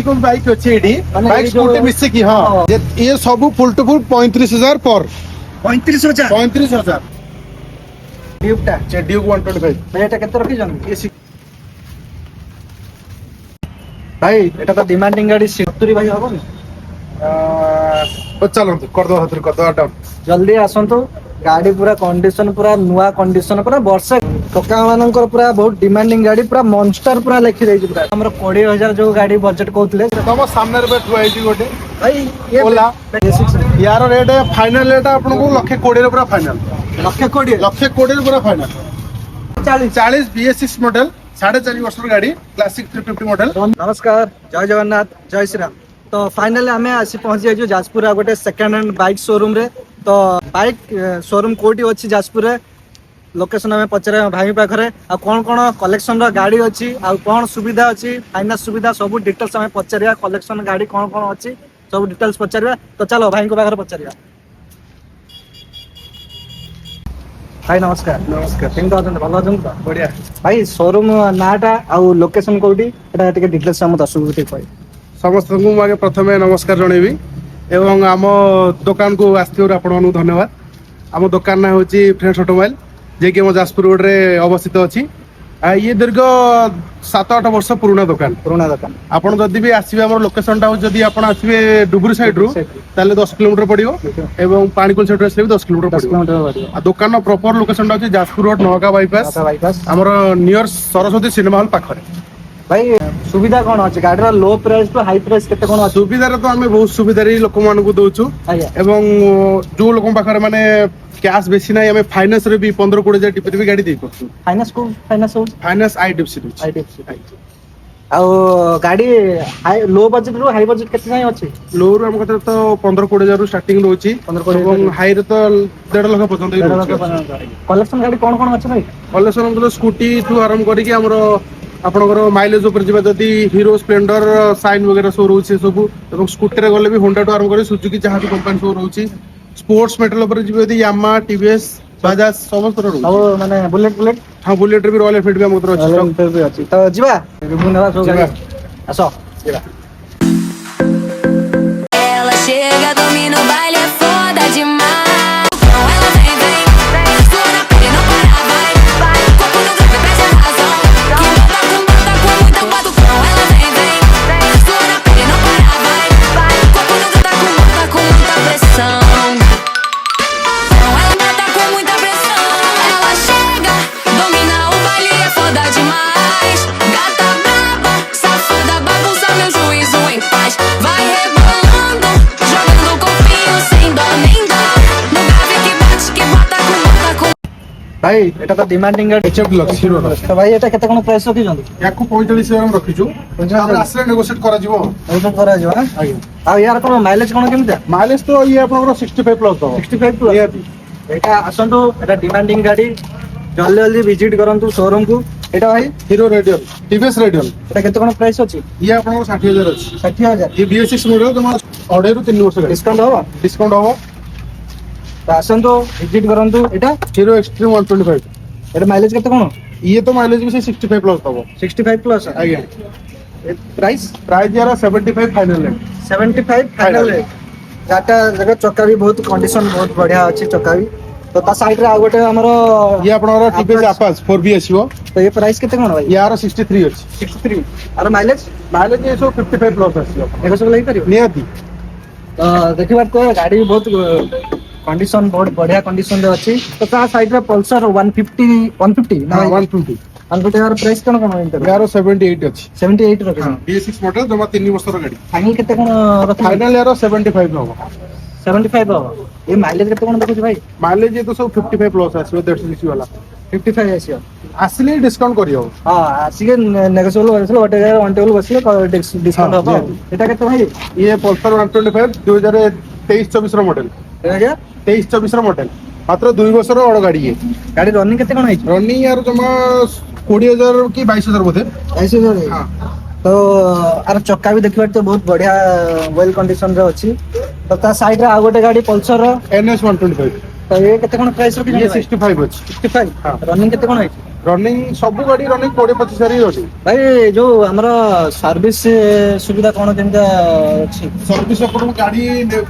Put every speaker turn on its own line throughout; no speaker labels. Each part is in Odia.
को बाइक अच्छी एडी
माने
बाइक
ये जो-
स्कूटी मिसे की हां ये सब फुल टू फुल 35000 पर
35,000
35000
ड्यूबटा
जे ड्यूक 125
भाई এটা কেতে রখিছন
ये
ভাই এটা তো ডিমান্ডিং গাড়ি 70 ভাই হবনি
चलो कर दो हाथ कर दो डाउन
जल्दी आसंतु गाड़ी पूरा कंडीशन पूरा नुआ कंडीशन पूरा वर्षे टका मानकर पूरा बहुत डिमांडिंग गाड़ी पूरा मॉन्स्टर पूरा लिखि देछि पूरा हमर 20000 जो गाड़ी बजट कहउतले
तुम सामने रे बैठ आईटी गोटे
भाई ये
ओला
बेसिक
यार रेट फाइनल रेट आपन को लक्षे 20 रे पूरा फाइनल
लक्ष्य कोड़ी
लक्षे 20 रे पूरा फाइनल
40
40 BS6 मॉडल 4.5 वर्ष गाड़ी क्लासिक 350 मॉडल
नमस्कार जय जगन्नाथ जय श्री राम तो फाइनली आमे आसी पहुंच जाइजो जाजपुर आ गोटे सेकंड हैंड बाइक शोरूम रे तो बाइक शोरूम कोठी अछि जाजपुर रे लोकेशन हमें पचरे भाई पाखरे आ कोन कोन कलेक्शन रो गाड़ी अछि आ कोन सुविधा अछि फाइनेंस सुविधा सब डिटेल्स हमें पचरिया कलेक्शन गाड़ी कोन कोन अछि सब डिटेल्स पचरिया तो चलो भाई को पाखरे पचरिया भाई नमस्कार
नमस्कार
केमता अछन भलो अछन तो
बढ़िया
भाई शोरूम नाटा आ लोकेशन कोठी एटा टिके डिटेल्स हम दर्शक को कहि
समस्त को आगे प्रथम नमस्कार जनइबी एवं आम दुकान को आसथिबार आपन धन्यवाद आम दुकान ना होची फ्रेंड्स ऑटोमोबाइल जे कि हम जाजपुर रोड रे अवस्थित अछि ये दीर्घ 7-8 वर्ष पुराना दुकान आपन जदि भी आसीबे हमर लोकेशन टा जदि आपन आसीबे डुबुरी साइड रू ताले 10 किलोमीटर पड़ियो एवं पानीकोल साइड रे आसीबे 10 किलोमीटर पड़ियो आ दुकान प्रॉपर लोकेशन टा अछि जाजपुर रोड नौका बाईपास हमर नियर सरस्वती सिनेमा हॉल पाखरे
भाई सुविधा कौन अच्छे गाड़ी low price to high price केते कौन अच्छे
सुविधा तो आम बहुत सुविधा लोक मान दौचु एवं जो लोक पाखे माने कैश बेसी ना आम फाइनेंस रे भी 15-20 हजार टिपे भी गाड़ी दे करछु
फाइनेंस को
फाइनेंस आईडीएफसी
आ गाड़ी हाई लो बजट रो हाई बजट केते जाय अच्छे
लो रो हम कते तो 15-20 हजार स्टार्टिंग रहउची
15-20
एवं हाई रे तो 1.5 लाख पर्यंत ही रहउची
कलेक्शन गाड़ी कौन कौन अच्छे भाई
कलेक्शन मतलब स्कूटी टू आरंभ करी कि हमरो आपनकर माइलेज ऊपर जीवा जदी हीरो स्प्लेंडर साइन वगैरह सो रहउची सब एवं स्कूटर रे गले भी होंडा टू आरंभ करी सुजुकी जहां भी कंपनी सो रहउची स्पोर्ट्स मेटल ऊपर जीवा जदी यामा टीवीएस बजाज समस्त रहउची
सब माने बुलेट
हां बुलेट रे भी रॉयल एनफील्ड भी हमर अछि
रॉयल एनफील्ड भी अछि तो जीवा रिव्यू नेबा सब गाड़ी आसो जीवा
Ela chega, domina o baile, é foda demais. Então ela vem, sua na pele, não para, vai. Corpo no grave, perde a razão. Que bota com muita batucão. Ela vem, sua na pele, não para, vai. Corpo no grave, com muita pressão. Então ela bota com muita pressão. Ela chega, domina o baile, é foda demais. Gata braba, safada, bagunça meu juízo em paz. Vai rebolando, jogando o corpinho sem dó nem dó. No grave que bota com.
भाई एटा तो डिमांडिंग गाड़ी
एचएफ लक्स हीरो रो
तो भाई एटा केते कोन प्राइस रखि जंदी
याकू 45000 हम रखिजु हमरा आसले नेगोशिएट करा जिवो
एटा करा जो हां
आଜ୍ଞା
आ यार कोन माइलेज कोन केमते
माइलेज तो ये आपनकर 65 प्लस दो
65 प्लस
नियति
एटा आसंतु एटा डिमांडिंग गाड़ी जल्दी जल्दी विजिट करंतु शोरूम को एटा भाई
हीरो रेडियल टीवीएस रेडियल
एटा केते कोन प्राइस अछि
ये आपनकर 60000 अछि
60000
ये BS6 मॉडल तुम्हारा 2.5 ରୁ 3 वर्ष
डिस्काउंट होबा
डिस्काउंट हो
तो आसंतु विजिट करंतु एटा
हीरो एक्सट्रीम 125
एटा माइलेज केते कोन
ये तो माइलेज भी से 65 प्लस दबो
65 प्लस
आଜ୍ଞା
प्राइस
प्राइस यार 75 फाइनल है
75 फाइनल है जाटा जगह चक्का भी बहुत कंडीशन बहुत बढ़िया अछि चक्का भी तो ता साइड रे आ गोटे हमरो
ये आपनकर टीवीएस आपास 4B आसीबो
तो ये प्राइस केते कोन भाई
यार 63 अछि
63 और माइलेज
माइलेज ये सो 55 प्लस आसीबो
एगो सब लई करियो
नियति
तो देखिबार तो गाड़ी बहुत कंडीशन बहुत बढ़िया कंडीशन रे अछि तो ता साइड रे पल्सर 150 ना
120
अनकोटे यार प्राइस कोन कोन इंटर
यार 78 अछि
78 रखे
BS6 मॉडल जमा 3 वर्ष रो गाड़ी
फाइनल केते कोन रखे
फाइनल यार 75 नो
75 हो ये माइलेज केते कोन देखु भाई
माइलेज ये तो सब 55 प्लस आसीबो 150 वाला
55 आसियो
आसले डिस्काउंट करियो
हां आसिके नेगोशिएबल होइसलो बट वन टेबल बसिले डिस्काउंट
हाँ,
हो
जी।
एटा केते भाई
ये पल्सर 125 2023-24 रो मॉडल
एटा
23-24 रो मॉडल मात्र 2 वर्ष रो बड़ गाड़ी है
गाड़ी रनिंग केते कोन है
रनिंग यार जमा 20000 की 22000 बोधे
ऐसे जो
हां
तो आर चक्का भी देखिबार तो बहुत बढ़िया वेल कंडीशन रे अछि तो ता साइड रे आ गोटे गाड़ी पल्सर रो
NS 125
तो ये केते कोन प्राइस रखि
ये 65 अछि
65
हाँ।
रनिंग केते कोन है
ରନିଂ ସବୁ ଗାଡି ରନିଂ 20-25 ହିଁ ଅଛି।
ଭାଇ ଯୋଉ ଆମର ସର୍ଭିସ ସୁବିଧା କଣ କେମିତି ଅଛି?
ସର୍ଭିସ ଆପଣଙ୍କୁ ଗାଡି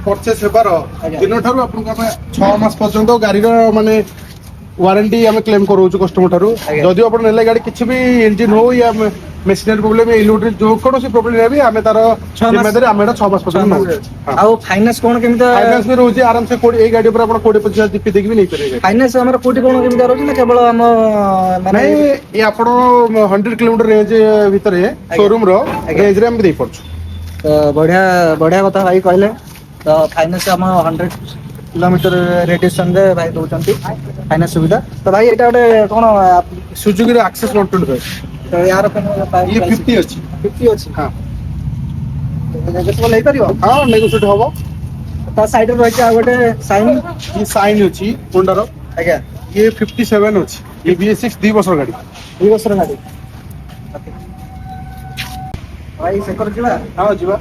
ପରଚେସ୍ ହେବାର
ଆଜ୍ଞା।
ଦିନଠାରୁ ଆପଣଙ୍କୁ ଆମେ 6 ମାସ ପର୍ଯ୍ୟନ୍ତ ଗାଡିର ମାନେ ୱାରେଣ୍ଟି ଆମେ କ୍ଲେମ କରାଉଛୁ କଷ୍ଟମର ଠାରୁ।
ଆଜ୍ଞା।
ଯଦି ଆପଣ ନେଲେ ଗାଡି କିଛି ବି ଇଞ୍ଜିନ ହଉ ୟା ମେସିନାରୀ ପ୍ରୋବ୍ଲେମ ଇଲେକ୍ଟ୍ରିକ ଯୋଉ କୌଣସି ପ୍ରୋବ୍ଲେମ ହେଲେ ଆମେ ତାର
6 ମାସ
ଜିମ୍ମେଦାରି ଆମେ 6 ମାସ ପର୍ଯ୍ୟନ୍ତ ନଉଛୁ।
ଆଉ ଫାଇନାନ୍ସ କଣ କେମିତି?
ଫାଇନାନ୍ସ ବି ରହୁଛି ଆରାମସେ ଏଇ ଗାଡି ଉପରେ ଆପଣ 20-25 ଜିପି ଦେଇକି ବି ନେଇପାରିବେ।
ଫାଇନାନ୍ସ ଆମର କୋଉଠି କଣ କେମିତି ରହୁଛି ନା କେବଳ ଆମ ମାନେ
ନାଇଁ ଏ ଆପଣ 100 କିଲୋମିଟର ରେଞ୍ଜ ଭିତରେ ସୋରୁମ ର ରେଞ୍ଜ ରେ ଆମେ ଦେଇପାରୁଛୁ।
ତ ବଢିଆ ବଢିଆ କଥା ଭାଇ କହିଲେ। ତ ଫାଇନାନ୍ସ ଆମ 100 କିଲୋମିଟର ରେଡିଏସନ ରେ ଭାଇ ଦଉଛନ୍ତି ଫାଇନାନ୍ସ ସୁବିଧା। ତ ଭାଇ ଏଇଟା ଗୋଟେ କଣ
ସୁଜୁକିର ଆକ୍ସେସ 125
ତ ୟାର କଣ
ଇଏ 50 ଅଛି।
50 ଅଛି।
ହଁ
ନେଗୋସିଏବଲ ହେଇପାରିବ?
ହଁ ନେଗୋସିଏଟ ହବ।
ତା ସାଇଡରେ ରହିଛି ଆଉ ଗୋଟେ ସାଇନ୍।
ଇଏ ସାଇନ୍ ଅଛି ହୋଣ୍ଡାର।
ଆଜ୍ଞା
ଇଏ 57 ଅଛି। ଇଏ BS6 2 ବର୍ଷର ଗାଡି।
2 ବର୍ଷର ଗାଡି। ଭାଇ ସେକର ଯିବା?
ହଁ ଯିବା।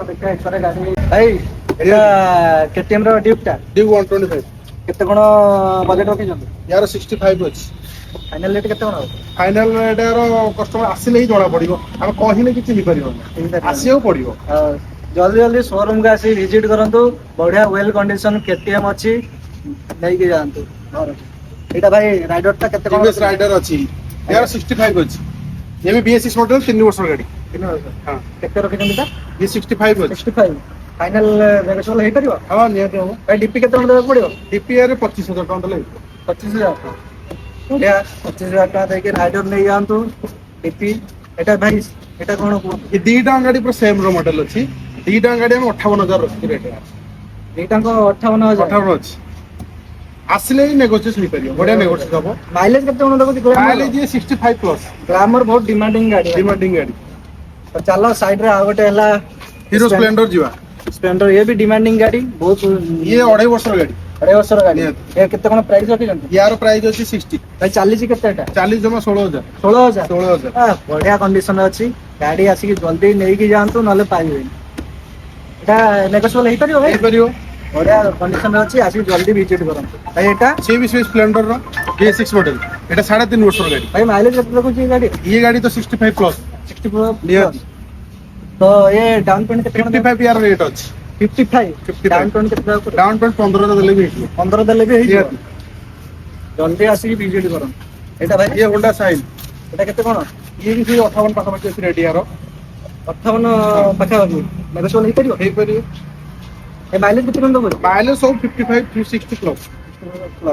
ଦେଖିବା ଏକରେ ଗାଡି। ଭାଇ ଏଇଟା KTM ର ଡ୍ୟୁକ୍ ଟା
ଡ୍ୟୁକ୍ 125
କେତେ କଣ ବଜେଟ ରଖିଛନ୍ତି?
ୟାର 65 ଅଛି।
ଫାଇନାଲ ରେଟ୍ କେତେ କଣ ହବ?
ଫାଇନାଲ ରେଟ୍ କଷ୍ଟମର ଆସିଲେ ହିଁ ଜଣା ପଡିବ। ଆମେ କହିଲେ କିଛି ହେଇପାରିବନି, ଆସିବାକୁ ପଡିବ।
ଜଲ୍ଦି ଜଲ୍ଦି ଶୋରୁମ କୁ ଆସି ଭିଜିଟ କରନ୍ତୁ। ବଢିଆ ୱେଲ କଣ୍ଡିସନ KTM ଅଛି, ନେଇକି ଯାଆନ୍ତୁ। ଏଇଟା ଭାଇ ରାଇଡର ଟା କେତେ କଣ?
TVS ରାଇଡର ଅଛି, ୟାର 65 ଅଛି। ଇଏ ବି BS6 ମଡେଲ 3 ବର୍ଷର ଗାଡି।
3 ବର୍ଷ।
ହଁ
କେତେ ରଖିଛନ୍ତି ତା?
ଇଏ 65 ଅଛି।
65 ଫାଇନାଲ ନେଗୋସିଏବଲ ହେଇପାରିବ?
ହଁ ନିହାତି ହବ।
ଭାଇ DP କେତେ ଟଙ୍କା ଦେବାକୁ ପଡିବ?
DPR 25,000 ଟଙ୍କା ଦେଲେ
25,000। ବଢିଆ 25,000 ଟଙ୍କା ଦେଇକି ରାଇଡର ନେଇ ଯାଆନ୍ତୁ। DP ଏଟା ଭାଇ ଏଟା କଣ
ଏ ଦିଟା ଗାଡି ପୁରା ସେମ ର ମଡେଲ ଅଛି। ଦିଟା ଗାଡି ଆମେ 58,000 ରଖିଛୁ ରେଟ୍।
ଦିଟାଙ୍କ 58,000।
58 ଅଛି। ଆସିଲେ ହିଁ ନେଗୋସିଏଟ ହେଇପାରିବ। ବଢିଆ ନେଗୋସିଏଟ ହବ।
ମାଇଲେଜ କେତେ କଣ ଦେଉଛି?
Mileage 65 plus.
ଗ୍ଲାମର ବହୁତ ଡିମାଣ୍ଡିଂ ଗାଡି।
ଡିମାଣ୍ଡିଂ ଗାଡି।
ତ ଚାଲ ସାଇଡ ରେ ଆଉ ଗୋଟେ ହେଲା
ହିରୋ ସ୍ପ୍ଲେଣ୍ଡର ଯିବା।
ସ୍ପ୍ଲେଣ୍ଡର। ଇଏ ବି ଡିମାଣ୍ଡିଂ ଗାଡି ବହୁତ।
ଇଏ 2.5 ବର୍ଷର ଗାଡି।
2.5 ବର୍ଷର ଗାଡି।
ନିହାତି।
ଏ କେତେ କଣ ପ୍ରାଇସ୍ ରଖିଛନ୍ତି?
ୟାର ପ୍ରାଇସ୍ ଅଛି 60।
ଭାଇ ଚାଲିଛି କେତେ ଏଟା?
40 ଜମା 16,000।
16,000।
16,000।
ବଢିଆ କଣ୍ଡିସନ ଅଛି। ଗାଡି ଆସିକି ଜଲ୍ଦି ନେଇକି ଯାଆନ୍ତୁ, ନହେଲେ ପାଇବେନି। ଏଟା ନେଗୋସିଏବଲ ହେଇପାରିବ ଭାଇ?
ହେଇପାରିବ।
ବଢିଆ କଣ୍ଡିସନ ଅଛି, ଆସିକି ଜଲ୍ଦି ଭିଜିଟ କରନ୍ତୁ। ଭାଇ ଏଟା
ସିଏ ବି ସ୍ପ୍ଲେଣ୍ଡର ର BS6 ମଡେଲ। ଏଟା 3.5 ବର୍ଷର ଗାଡି।
ଭାଇ ମାଇଲେଜ କେତେ ଦେଖୁଛି ଏ ଗାଡି?
ଇଏ ଗାଡି ତ 65 ପ୍ଲସ।
64
ନିହାତି।
ତ ଏ ଡାଉନ ପେମେଣ୍ଟ କେତେ କଣ?
55 ୟାର ରେଟ୍ ଅଛି।
55 ଡାଉନ ପେମେଣ୍ଟ କେତେ ଦେବାକୁ ପଡିବ?
ଡାଉନ ପେମେଣ୍ଟ 15,000 ଦେଲେ ବି ହେଇଯିବ।
15 ଦେଲେ ବି ହେଇଯିବ।
ନିହାତି।
ଜଲ୍ଦି ଆସିକି ଭିଜିଟ କରନ୍ତୁ। ଏଇଟା ଭାଇ
ଇଏ ହୋଣ୍ଡା ସାଇନ୍।
ଏଟା କେତେ କଣ?
ଇଏ ବି ସେଇ 58 ପାଖାପାଖି ଅଛି ରେଟ୍ ୟାର।
58 ପାଖାପାଖି। ନେଗୋସିଏବଲ ହେଇପାରିବ?
ହେଇପାରିବ।
ଏ ମାଇଲେଜ କେତେ କଣ ଦବ?
ମାଇଲେଜ ସବୁ 55 60 ପ୍ଲସ।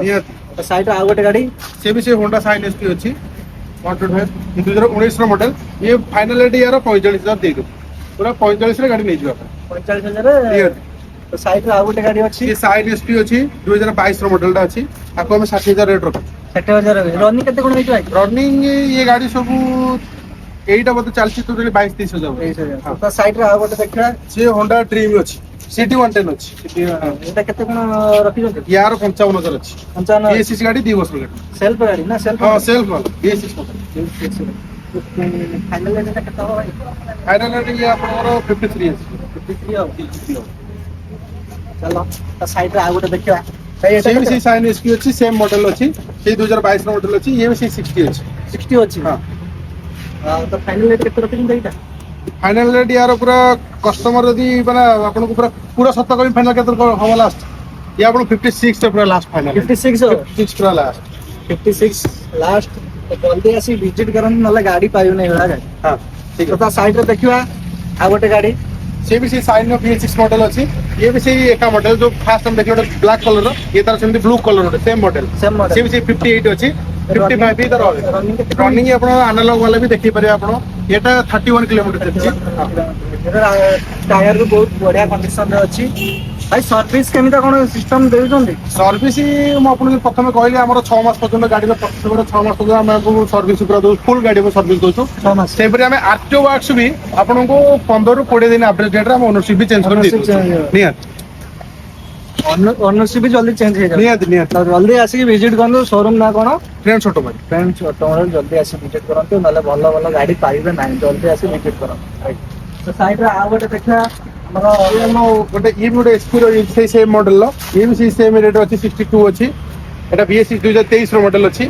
ନିହାତି।
ସାଇଡ ଆଉ ଗୋଟେ ଗାଡି
ସେ ବି ସେ ହୋଣ୍ଡା ସାଇନ୍ SP ଅଛି 125 2019 ର ମଡେଲ। ଇଏ ଫାଇନାଲ ରେଟ୍ ୟାର 45,000 ଦେଇଦେବୁ। ପୁରା 45 ରେ ଗାଡି ନେଇଯିବ ଆପଣ।
45,000।
ନିହାତି।
ସାଇଡ ଆଉ ଗୋଟେ ଗାଡି ଅଛି।
ଇଏ ସାଇନ୍ SP ଅଛି 2022 ର ମଡେଲଟା ଅଛି। ତାକୁ ଆମେ 60,000 ରେଟ୍ ରଖୁଛୁ।
60,000। ରନିଂ କେତେ କଣ ହେଇଛି ଭାଇ?
ରନିଂ ଇଏ ଗାଡି ସବୁ ଏଇଟା ବୋଧେ ଚାଲିଛି ତ 22-23 ହଜାର।
23,000। ତା ସାଇଡ ରେ ଆଉ ଗୋଟେ ଦେଖିବା।
ସିଏ ହୋଣ୍ଡା ଡ୍ରିମ୍ ଅଛି। CT 110 ଅଛି।
ଏଟା କେତେ କଣ ରଖିଛନ୍ତି?
ୟାର 55,000 ଅଛି।
55।
BS6 ଗାଡି 2 ବର୍ଷର ଗାଡି।
ସେଲ୍ଫ ଗାଡି ନା ସେଲ୍ଫ?
ହଁ self BS6 model.
Final rate କେତେ ହବ ଭାଇ?
ଫାଇନାଲ ରେଟ୍ ଇଏ ଆପଣଙ୍କର 53 ଅଛି।
53 ହବ। ଚାଲ ତା ସାଇଡ ରେ ଆଉ ଗୋଟେ ଦେଖିବା। ଭାଇ ଏଟା
ସିଏ ବି ସେଇ ସାଇନ୍ SP ଅଛି, ସେମ୍ ମଡେଲ ଅଛି। ସେଇ 2022 ର ମଡେଲ ଅଛି। ଇଏ ବି ସେଇ 60 ଅଛି।
60 ଅଛି।
ହଁ।
ତ ଫାଇନାଲ ରେଟ୍ କେତେ ରଖିଛନ୍ତି ଏଇଟା?
ଫାଇନାଲ ରେଟ୍ ୟାର ପୁରା କଷ୍ଟମର ଯଦି ମାନେ ଆପଣଙ୍କୁ ପୁରା ସତ କହିବି ଫାଇନାଲ କେତେ ହବ ଲାଷ୍ଟ? ଇଏ ଆପଣ 56 ରେ ପୁରା ଲାଷ୍ଟ ଫାଇନାଲ।
56
ପୁରା ଲାଷ୍ଟ।
56 ଲାଷ୍ଟ। ଜଲ୍ଦି ଆସି ଭିଜିଟ କରନ୍ତୁ, ନହେଲେ ଗାଡି ପାଇବେନି ଏଇଭଳିଆ ଗାଡି।
ହଁ ଠିକ
ତ ତା ସାଇଡ ରେ ଦେଖିବା ଆଉ ଗୋଟେ ଗାଡି।
ସିଏ ବି ସେଇ ସାଇନ୍ ର BS6 ମଡେଲ ଅଛି। ଇଏ ବି ସେଇ ଏକା ମଡେଲ ଯୋଉ ଫାଷ୍ଟ ଆମେ ଦେଖିଲେ ଗୋଟେ ବ୍ଲାକ୍ କଲର ର, ଇଏ ତାର ସେମିତି ବ୍ଲୁ କଲର ଗୋଟେ ସେମ୍ ମଡେଲ।
Same model.
ସିଏ ବି ସେଇ 58 ଅଛି। 55 ବି ତାର
Running କେତେ?
ରନିଂ ଆପଣ ଆନାଲଗ ବାଲା ବି ଦେଖେଇ ପାରିବେ ଆପଣ। ଏଟା 31 କିଲୋମିଟର ଚାଲିଛି।
ଟାୟାର ବି ବହୁତ ବଢିଆ କଣ୍ଡିସନରେ ଅଛି। ଭାଇ ସର୍ଭିସ କେମିତି କଣ ସିଷ୍ଟମ ଦେଉଛନ୍ତି?
ସର୍ଭିସ ମୁଁ ଆପଣଙ୍କୁ ପ୍ରଥମେ କହିଲି ଆମର 6 ମାସ ପର୍ଯ୍ୟନ୍ତ ଗାଡିର ପ୍ରତି 6 ମାସ ପର୍ଯ୍ୟନ୍ତ ଆମେ ଆପଣଙ୍କୁ ସର୍ଭିସ ପୁରା ଦଉଛୁ, ଫୁଲ ଗାଡି ସର୍ଭିସ ଦଉଛୁ।
6 ମାସ।
ସେହିପରି ଆମେ RTO ୱାର୍କସ ବି ଆପଣଙ୍କୁ 15 ରୁ 20 ଦିନ ଆଭରେଜ ରେଟରେ ଆମେ ଓନରସିପ ବି ଚେଞ୍ଜ କରି
Ownership
ଦେଇଦଉଛୁ।
change ହେଇଯିବ।
ନିହାତି
ଓନରସିପ ବି ଜଲ୍ଦି ଚେଞ୍ଜ ହେଇଯାଉଛି।
ନିହାତି ନିହାତି।
ତ ଜଲ୍ଦି ଆସିକି ଭିଜିଟ କରନ୍ତୁ। ଶୋରୁମ ନା କଣ?
Friends automobile.
Friends automobile. ଜଲ୍ଦି ଆସି ଭିଜିଟ କରନ୍ତୁ, ନହେଲେ ଭଲ ଭଲ ଗାଡି ପାଇବେ ନାହିଁ। ଜଲ୍ଦି ଆସି ଭିଜିଟ କରନ୍ତୁ। ତ ସାଇଡରେ ଆଉ ଗୋଟେ ଦେଖିବା ଆମର
ଗୋଟେ ଇଏ ବି ଗୋଟେ SP ର ସେଇ ସେମ୍ ମଡେଲର, ଇଏ ବି ସେଇ ସେମ୍ ରେଟ୍ ଅଛି 62 ଅଛି। ଏଟା BS6 2023 ର ମଡେଲ ଅଛି।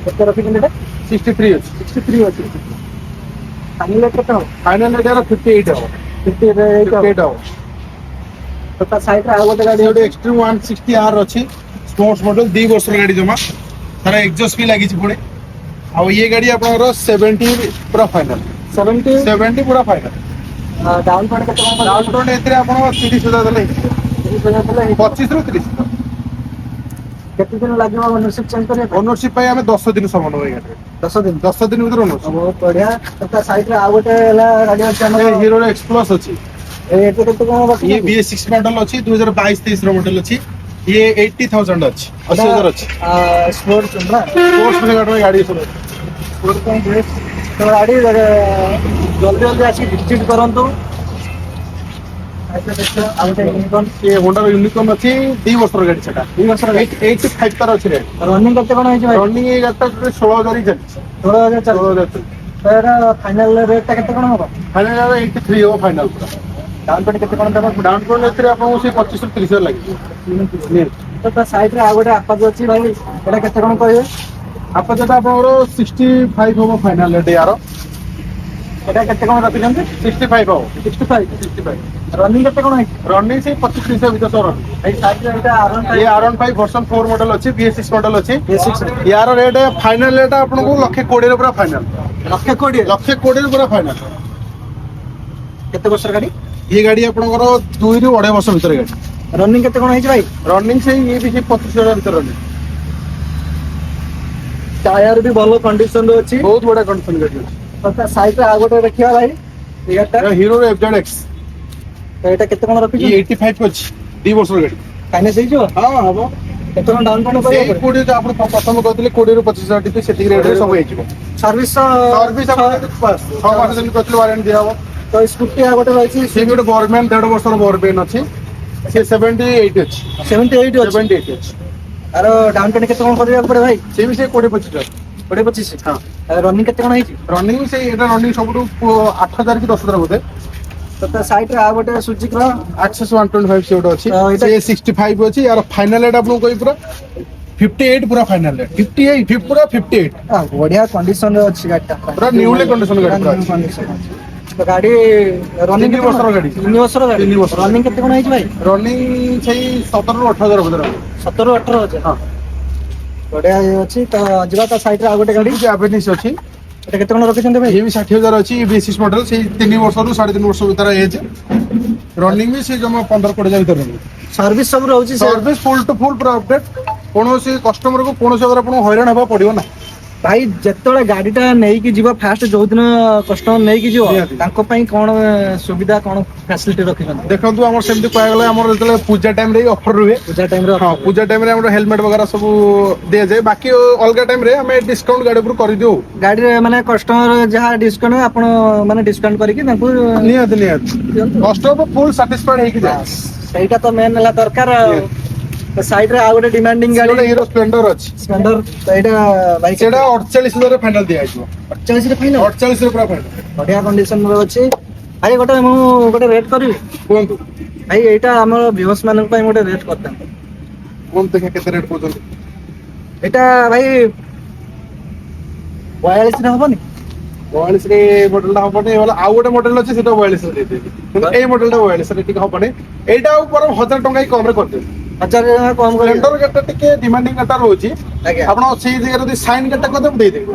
କେତେ ରଖିଛନ୍ତି ଏଟା?
63 ଅଛି।
63 ଅଛି। ଫାଇନାଲ ରେଟ୍ କେତେ ହବ?
ଫାଇନାଲ ରେଟ୍ ଏହାର 58 ହବ।
58 ହବ। ତ ତା ସାଇଡରେ ଆଉ ଗୋଟେ ଗାଡି
ଗୋଟେ
ଅଛି।
ଏକ୍ସଟ୍ରିମ୍ 160 R ଅଛି ସ୍ପୋର୍ଟସ ମଡେଲ 2 ବର୍ଷର ଗାଡି ଜମା ତାର ଏକ୍ସଜଷ୍ଟ ବି ଲାଗିଛି ପୁଣି ଆଉ ଇଏ ଗାଡି ଆପଣଙ୍କର 70 ପୁରା ଫାଇନାଲ 70 ପୁରା ଫାଇନାଲ
ଡାଉନ ପେମେଣ୍ଟ କେତେ କଣ
ଡାଉନ୍ ପେମେଣ୍ଟ ଏଥିରେ ଆପଣ 30,000 ଦେଲେ ହେଇଯିବ 25 ରୁ 30
କେତେ ଦିନ ଲାଗିବ ଓନରସିପ ଚେଞ୍ଜ କରିବା ପାଇଁ?
ଓନରସିପ ପାଇଁ ଆମେ 10 ଦିନ ସମୟ ନେବୁ ଏଇ ଗାଡିରେ
10 ଦିନ।
10 ଦିନ ଭିତରେ ଓନରସିପ
ବହୁତ ବଢିଆ। ତ ତା ସାଇଡରେ ଆଉ ଗୋଟେ ହେଲା ଗାଡି ଅଛି ଆମର
ହିରୋର ଏକ୍ସ ପ୍ଲସ ଅଛି
ଏଠି କେତେ କଣ
ये
ରଖିଛନ୍ତି?
BS6 मॉडल अच्छी 2022-23 रो मॉडल अच्छी ये 80,000 अच्छी 80,000 अच्छी
स्पोर्ट्स ना
स्पोर्ट्स में गाड़ी सब
स्पोर्ट्स ପାଇଁ ବେଷ୍ଟ। ତ ଗାଡି ଜଲ୍ଦି ଜଲ୍ଦି ଆସିକି ଭିଜିଟ୍ କରନ୍ତୁ। ଆଚ୍ଛା ଦେଖିବା ଆଉ ଗୋଟେ ୟୁନିକର୍ନ
ये होंडा यूनिकॉर्न अच्छी 2 वर्षर गाड़ी सेटा
2 ବର୍ଷର ଗାଡି।
85 तार अच्छी रेट
ରନିଂ କେତେ କଣ ହେଇଛି ଭାଇ?
रनिंग ये गाड़ी 16,000 ही चली
16,000 ଚାଲିଛି।
16,000
ତ ଏଟା ଫାଇନାଲ ରେଟ୍ ଟା କେତେ କଣ ହବ?
फाइनल 83 हो फाइनल पूरा
ଡାଉନ ପେମେଣ୍ଟ କେତେ କଣ ଦେବାକୁ
डाउन पेमेंट एथरे आपन से 25 ରୁ 30,000 ଲାଗିବ
ତ ତା ସାଇଡରେ ଆଉ ଗୋଟେ ଆପାଚି ଅଛି ଭାଇ ଏଟା କେତେ କଣ କହିବେ?
ଆପଣ ଯେଟା ଆପଣଙ୍କର 65 ହବ ଫାଇନାଲ ରେଟ୍ यार
ଏଟା କେତେ କଣ ରଖିଛନ୍ତି?
65 ହବ
65।
65
ରନିଂ କେତେ କଣ ହେଇଛି?
रनिंग से 25-30 ଭିତରେ ସବୁ ରନିଂ
ଏଇ ସାଇଡରେ ଏଇଟା ଆରନ୍
ये R15 वर्जन 4 मॉडल अच्छी BS6 मॉडल अच्छी
BS6
यार रेट फाइनल रेट आपको 1,20,000 पूरा फाइनल
1,20,000
1,20,000 पूरा फाइनल
କେତେ ବର୍ଷର ଗାଡି?
ये गाड़ी आपनकर 2 ରୁ 2.5 ବର୍ଷ ଭିତରେ गाड़ी
ରନିଂ କେତେ କଣ ହେଇଛି ଭାଇ?
रनिंग से ये भी 25,000 ଭିତରେ ରନିଂ
टायर भी ଭଲ କଣ୍ଡିସନରେ ଅଛି।
बहुत बड़ा कंडीशन गाड़ी ଅଛି
ତ ତା ସାଇଡରେ ଆଉ ଗୋଟେ ଦେଖିବା ଭାଇ ଏଇ ଗାଡିଟା
हीरो FZX
ତ ଏଇଟା କେତେ କଣ ରଖିଛନ୍ତି?
ये 85 ଅଛି 2 ବର୍ଷର ଗାड़ी
ଫାଇନାନ୍ସ ହେଇଯିବ?
ହଁ ହବ
କେତେ କଣ ଡାଉନ ପେମେଣ୍ଟ
ସେଇ
କରିବାକୁ?
20 जो ଆପଣ ପ୍ରଥମ କହିଥିଲେ 20 ରୁ 25,000 ଟିକେ ସେତିକି ରେଟରେ ସବୁ ହେଇଯିବ
ସର୍ଭିସ
ସର୍ଭିସ ଆପଣ 6 ମାସ ଯେମିତି କହିଥିଲେ ୱାରେଣ୍ଟି ଦିଆହବ
ତ ସ୍କୁଟି ଆଉ ଗୋଟେ ରହିଛି
ସେ ବି ଗୋଟେ ବରମ୍ୟାନ 1.5 ବର୍ଷର ବରମ୍ୟାନ ଅଛି ସେ 78 ଅଛି
78 ଅଛି।
78 ଅଛି
ଆର ଡାଉନ ପେମେଣ୍ଟ କେତେ କଣ କରିବାକୁ ପଡେ ଭାଇ?
ସେ ବି ସେ 20-25,000
20-25।
ହଁ
ରନିଂ କେତେ କଣ ହେଇଛି?
ରନିଂ ସେଇ ଏଟା ରନିଂ ସବୁଠୁ 8,000 କି 10,000 ବୋଧେ
ତ ତା ସାଇଡରେ ଆଉ ଗୋଟେ ସୁଜିକର
ଆକ୍ସେସ 125 ସେ ଗୋଟେ ଅଛି
ତ ଏଇଟା-
ସେ 65 ଅଛି यार ଫାଇନାଲ ରେଟ୍ ଆପଣଙ୍କୁ କହିବି ପୁରା 58 ପୁରା ଫାଇନାଲ ରେଟ୍ 58 ପୁରା 58
ବଢିଆ କଣ୍ଡିସନରେ ଅଛି ଗାଡିଟା
ପୁରା newly condition ଗାଡି ପୁରା ଅଛି।
କଣ୍ଡିସନ ଅଛି। ତ ଗାଡି ରନିଂ
3 ବର୍ଷର ଗାଡି
3 ବର୍ଷର ଗାଡି
3 ବର୍ଷ
ରନିଂ କେତେ କଣ ହେଇଛି ଭାଇ?
ରନିଂ ସେଇ 17 ରୁ 18,000 ଭିତରେ
17-18
ହଁ
ବଢିଆ ଅଛି। ତ ଯିବା ତା ସାଇଡରେ ଆଉ ଗୋଟେ ଗାଡି
ଗାଡି ଆଭେନିସ୍ ଅଛି
ଏଟା କେତେ କଣ ରଖିଛନ୍ତି ଭାଇ?
ये भी 60,000 ଅଛି BS6 मॉडल ସେଇ 3 ବର୍ଷରୁ 3.5 ବର୍ଷ ଭିତରେ ଏଜ୍ ରନିଂ ବି ସେ ଜମା 15-20,000 ଭିତରେ ରନିଂ
ସର୍ଭିସ ସବୁ ରହୁଛି ସେ
सर्विस फुल टू फुल पूरा अपडेट कौनसी कस्टमर को कौनसी अगर आपको हैरान हवा पड़ियो ना
ଭାଇ ଯେତେବେଳେ ଗାଡିଟା ନେଇକି ଯିବ ଫାଷ୍ଟ ଯୋଉଦିନ କଷ୍ଟମର ନେଇକି ଯିବ
ନିହାତି।
ତାଙ୍କ ପାଇଁ କଣ ସୁବିଧା କଣ ଫ୍ୟାସିଲିଟି ରଖିଛନ୍ତି?
देखंतु हमर सेमति कहया गले हमर जेतले पूजा टाइम रे ऑफर रुहे
ପୂଜା ଟାଇମରେ
हां पूजा टाइम रे हमर हेलमेट वगैरह सब दे जाए बाकी अलगा टाइम रे हमें डिस्काउंट गाड़ी पर कर दियो
ଗାଡିରେ ମାନେ କଷ୍ଟମର ଯାହା ଡିସକାଉଣ୍ଟ ଆପଣ ମାନେ ଡିସକାଉଣ୍ଟ କରିକି ତାଙ୍କୁ
नियत नियत
ଦିଅନ୍ତୁ।
कस्टमर फुल सैटिस्फाइड है कि जाए
ବାସ୍, ସେଇଟା ତ ମେନ୍ ହେଲା ଦରକାର ଆଉ ସାଇଡରେ ଆଉ ଗୋଟେ ଡିମାଣ୍ଡିଂ ଗାଡି
गाड़ी हीरो स्प्लेंडर अछि
ସ୍ପ୍ଲେଣ୍ଡର ତ ଏଇଟା ଭାଇ
सेटा 48,000 ରେ फाइनल दिया आइबो
48 ରେ ଫାଇନାଲ
48 ରେ पूरा फाइनल
ବଢିଆ କଣ୍ଡିସନରେ ଅଛି। ଭାଇ ଗୋଟେ ମୁଁ ଗୋଟେ ରେଟ୍ କରିବି
कोंतु
ଭାଇ ଏଇଟା ଆମର ଭିଉଅର୍ସ ମାନଙ୍କ ପାଇଁ ଗୋଟେ ରେଟ୍ କରିଥାନ୍ତି।
कोन देखा केते रेट कोजन
ଏଇଟା ଭାଇ 42 ରେ ହବନି?
42 रे मॉडल टा हबने वाला आ गोटे मॉडल अछि सेटा 42 रे दे देबी କିନ୍ତୁ ए मॉडल टा 42 रे ठीक हबने एटा ऊपर 1,000 टंका ही कम रे कर दे
1000 ଟଙ୍କା କମ କରି
ସ୍ପ୍ଲେଣ୍ଡର ଗାଡିଟା ଟିକେ ଡିମାଣ୍ଡିଂ ଗାଡିଟା ରହୁଛି
ଆଜ୍ଞା
ଆପଣ ସେଇ ଜାଗାରେ ଯଦି ସାଇନ୍ ଗାଡିଟା କରିଦେବେ ଦେଇଦେବେ